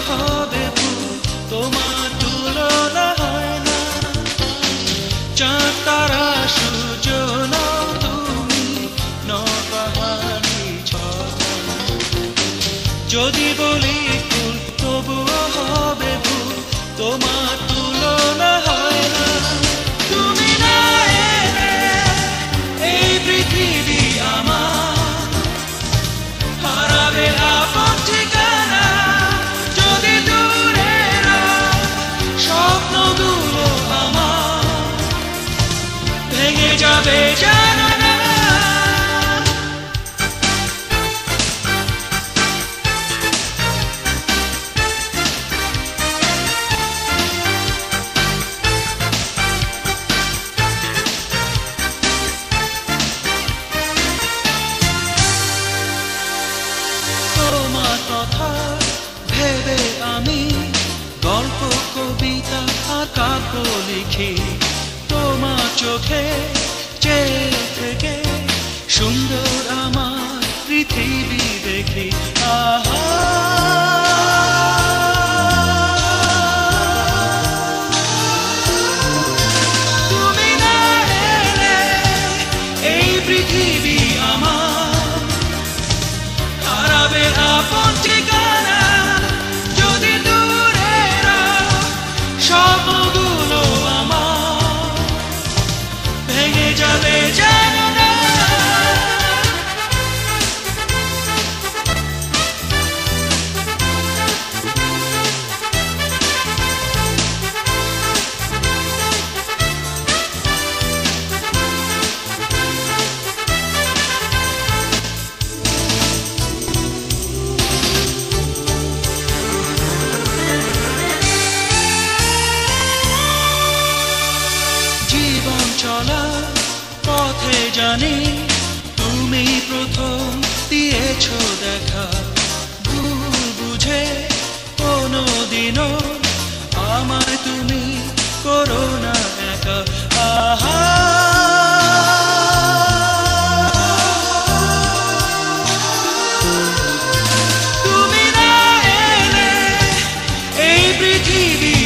হবে ভুল, তোমার তুলনা হয় না। চাঁদ তারা সূর্য নও তুমি, নবাহারি ছটা। যদি বলি ফুল তবুও হবে ভুল, তোমার তুলনা হয় না। তুমি না এলে এই পৃথিবী আমার হারাবে আপন ঠিকানা। যদি দূরের স্বপ্নগুলো আমার ভেঙে যাবে জানো না। তোমার কথা ভেবে আমি গল্প কবিতা আর কাব্য লিখি। তোমার চোখে চেয়ে থেকে সুন্দর আমার পৃথিবী দেখি। আহা তুমি না এলে এই পৃথিবী আমার হারাবে আপন ঠিকানা। যদি দূরের স্বপ্নগুলো আমার ভেঙে যাবে জানো না। জীবন চলার পথে জানি তুমি প্রথম দিয়েছ দেখা। ভুল বুঝে কোনোদিনও আমায় তুমি করো না একা। আহা তুমি না এলে এই পৃথিবী